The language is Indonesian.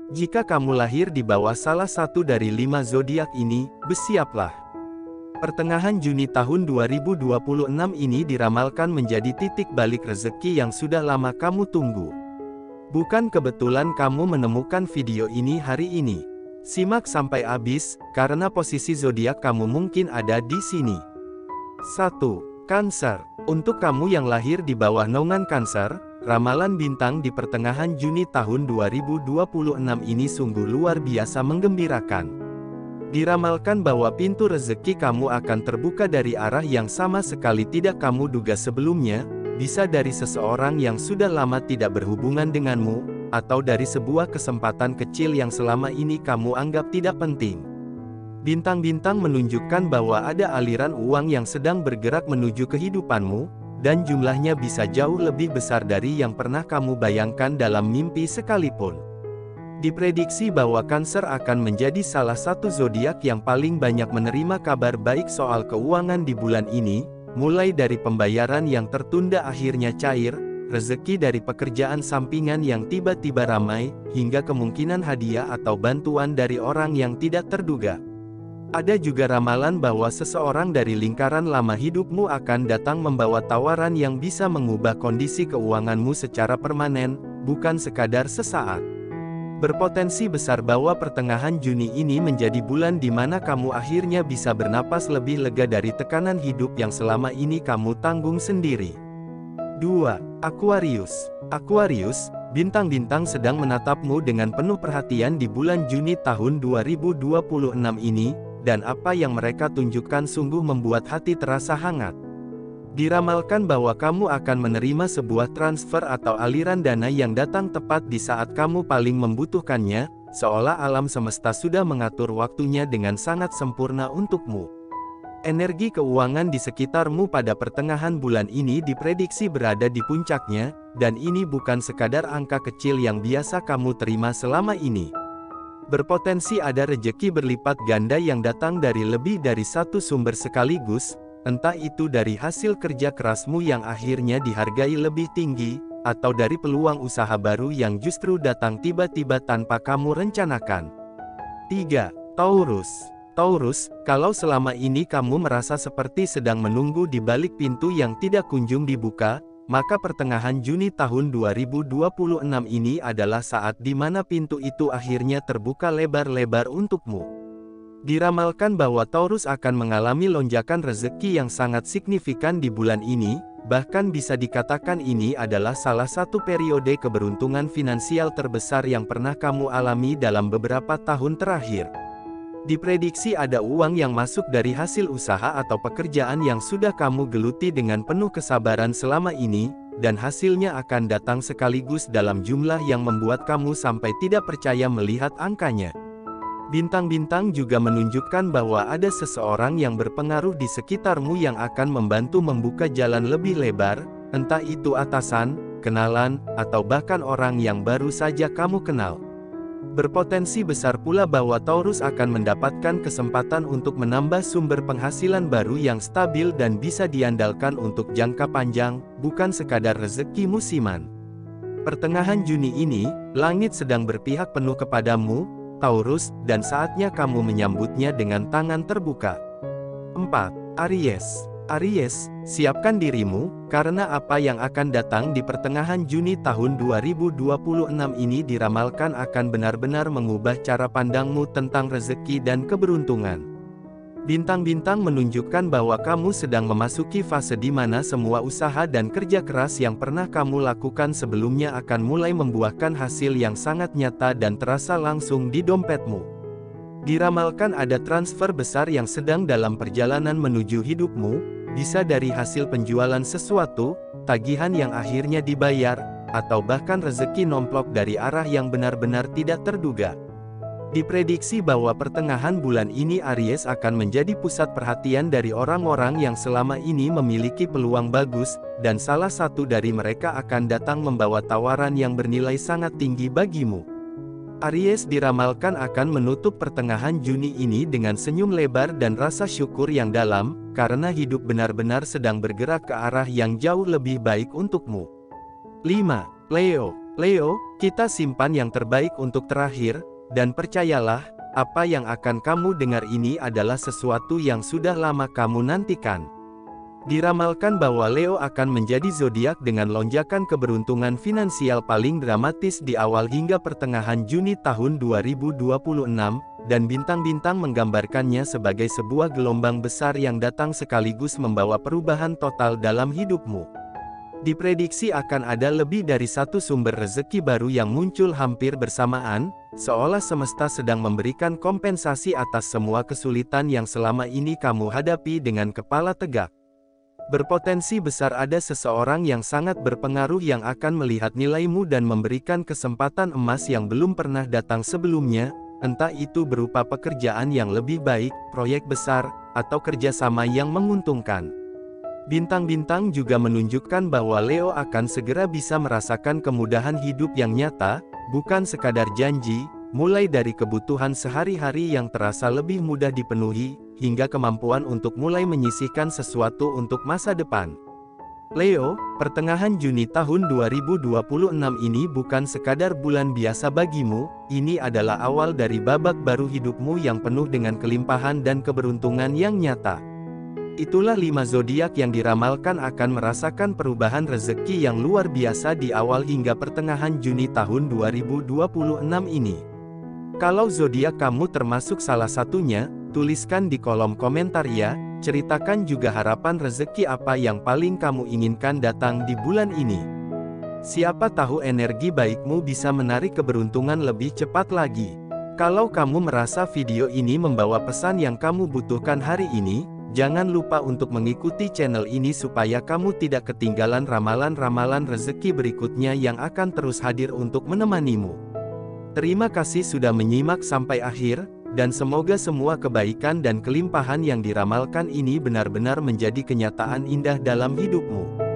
Jika kamu lahir di bawah salah satu dari 5 zodiak ini, bersiaplah. Pertengahan Juni tahun 2026 ini diramalkan menjadi titik balik rezeki yang sudah lama kamu tunggu. Bukan kebetulan kamu menemukan video ini hari ini. Simak sampai habis, karena posisi zodiak kamu mungkin ada di sini. 1. Cancer. Untuk kamu yang lahir di bawah naungan Cancer, ramalan bintang di pertengahan Juni tahun 2026 ini sungguh luar biasa menggembirakan. Diramalkan bahwa pintu rezeki kamu akan terbuka dari arah yang sama sekali tidak kamu duga sebelumnya, bisa dari seseorang yang sudah lama tidak berhubungan denganmu, atau dari sebuah kesempatan kecil yang selama ini kamu anggap tidak penting. Bintang-bintang menunjukkan bahwa ada aliran uang yang sedang bergerak menuju kehidupanmu, dan jumlahnya bisa jauh lebih besar dari yang pernah kamu bayangkan dalam mimpi sekalipun. Diprediksi bahwa Cancer akan menjadi salah satu zodiak yang paling banyak menerima kabar baik soal keuangan di bulan ini, mulai dari pembayaran yang tertunda akhirnya cair, rezeki dari pekerjaan sampingan yang tiba-tiba ramai, hingga kemungkinan hadiah atau bantuan dari orang yang tidak terduga. Ada juga ramalan bahwa seseorang dari lingkaran lama hidupmu akan datang membawa tawaran yang bisa mengubah kondisi keuanganmu secara permanen, bukan sekadar sesaat. Berpotensi besar bahwa pertengahan Juni ini menjadi bulan di mana kamu akhirnya bisa bernapas lebih lega dari tekanan hidup yang selama ini kamu tanggung sendiri. 2. Aquarius. Aquarius, bintang-bintang sedang menatapmu dengan penuh perhatian di bulan Juni tahun 2026 ini, dan apa yang mereka tunjukkan sungguh membuat hati terasa hangat. Diramalkan bahwa kamu akan menerima sebuah transfer atau aliran dana yang datang tepat di saat kamu paling membutuhkannya, seolah alam semesta sudah mengatur waktunya dengan sangat sempurna untukmu. Energi keuangan di sekitarmu pada pertengahan bulan ini diprediksi berada di puncaknya, dan ini bukan sekadar angka kecil yang biasa kamu terima selama ini. Berpotensi ada rejeki berlipat ganda yang datang dari lebih dari satu sumber sekaligus, entah itu dari hasil kerja kerasmu yang akhirnya dihargai lebih tinggi, atau dari peluang usaha baru yang justru datang tiba-tiba tanpa kamu rencanakan. 3. Taurus. Taurus, kalau selama ini kamu merasa seperti sedang menunggu di balik pintu yang tidak kunjung dibuka, maka pertengahan Juni tahun 2026 ini adalah saat di mana pintu itu akhirnya terbuka lebar-lebar untukmu. Diramalkan bahwa Taurus akan mengalami lonjakan rezeki yang sangat signifikan di bulan ini, bahkan bisa dikatakan ini adalah salah satu periode keberuntungan finansial terbesar yang pernah kamu alami dalam beberapa tahun terakhir. Diprediksi ada uang yang masuk dari hasil usaha atau pekerjaan yang sudah kamu geluti dengan penuh kesabaran selama ini, dan hasilnya akan datang sekaligus dalam jumlah yang membuat kamu sampai tidak percaya melihat angkanya. Bintang-bintang juga menunjukkan bahwa ada seseorang yang berpengaruh di sekitarmu yang akan membantu membuka jalan lebih lebar, entah itu atasan, kenalan, atau bahkan orang yang baru saja kamu kenal. Berpotensi besar pula bahwa Taurus akan mendapatkan kesempatan untuk menambah sumber penghasilan baru yang stabil dan bisa diandalkan untuk jangka panjang, bukan sekadar rezeki musiman. Pertengahan Juni ini, langit sedang berpihak penuh kepadamu, Taurus, dan saatnya kamu menyambutnya dengan tangan terbuka. 4. Aries. Aries, siapkan dirimu, karena apa yang akan datang di pertengahan Juni tahun 2026 ini diramalkan akan benar-benar mengubah cara pandangmu tentang rezeki dan keberuntungan. Bintang-bintang menunjukkan bahwa kamu sedang memasuki fase di mana semua usaha dan kerja keras yang pernah kamu lakukan sebelumnya akan mulai membuahkan hasil yang sangat nyata dan terasa langsung di dompetmu. Diramalkan ada transfer besar yang sedang dalam perjalanan menuju hidupmu, bisa dari hasil penjualan sesuatu, tagihan yang akhirnya dibayar, atau bahkan rezeki nomplok dari arah yang benar-benar tidak terduga. Diprediksi bahwa pertengahan bulan ini Aries akan menjadi pusat perhatian dari orang-orang yang selama ini memiliki peluang bagus, dan salah satu dari mereka akan datang membawa tawaran yang bernilai sangat tinggi bagimu. Aries diramalkan akan menutup pertengahan Juni ini dengan senyum lebar dan rasa syukur yang dalam, karena hidup benar-benar sedang bergerak ke arah yang jauh lebih baik untukmu. 5. Leo. Leo, kita simpan yang terbaik untuk terakhir, dan percayalah, apa yang akan kamu dengar ini adalah sesuatu yang sudah lama kamu nantikan. Diramalkan bahwa Leo akan menjadi zodiak dengan lonjakan keberuntungan finansial paling dramatis di awal hingga pertengahan Juni tahun 2026, dan bintang-bintang menggambarkannya sebagai sebuah gelombang besar yang datang sekaligus membawa perubahan total dalam hidupmu. Diprediksi akan ada lebih dari satu sumber rezeki baru yang muncul hampir bersamaan, seolah semesta sedang memberikan kompensasi atas semua kesulitan yang selama ini kamu hadapi dengan kepala tegak. Berpotensi besar ada seseorang yang sangat berpengaruh yang akan melihat nilaimu dan memberikan kesempatan emas yang belum pernah datang sebelumnya, entah itu berupa pekerjaan yang lebih baik, proyek besar, atau kerjasama yang menguntungkan. Bintang-bintang juga menunjukkan bahwa Leo akan segera bisa merasakan kemudahan hidup yang nyata, bukan sekadar janji, mulai dari kebutuhan sehari-hari yang terasa lebih mudah dipenuhi, hingga kemampuan untuk mulai menyisihkan sesuatu untuk masa depan. Leo, pertengahan Juni tahun 2026 ini bukan sekadar bulan biasa bagimu, ini adalah awal dari babak baru hidupmu yang penuh dengan kelimpahan dan keberuntungan yang nyata. Itulah 5 zodiak yang diramalkan akan merasakan perubahan rezeki yang luar biasa di awal hingga pertengahan Juni tahun 2026 ini. Kalau zodiak kamu termasuk salah satunya, tuliskan di kolom komentar ya, ceritakan juga harapan rezeki apa yang paling kamu inginkan datang di bulan ini. Siapa tahu energi baikmu bisa menarik keberuntungan lebih cepat lagi. Kalau kamu merasa video ini membawa pesan yang kamu butuhkan hari ini, jangan lupa untuk mengikuti channel ini supaya kamu tidak ketinggalan ramalan-ramalan rezeki berikutnya yang akan terus hadir untuk menemanimu. Terima kasih sudah menyimak sampai akhir, dan semoga semua kebaikan dan kelimpahan yang diramalkan ini benar-benar menjadi kenyataan indah dalam hidupmu.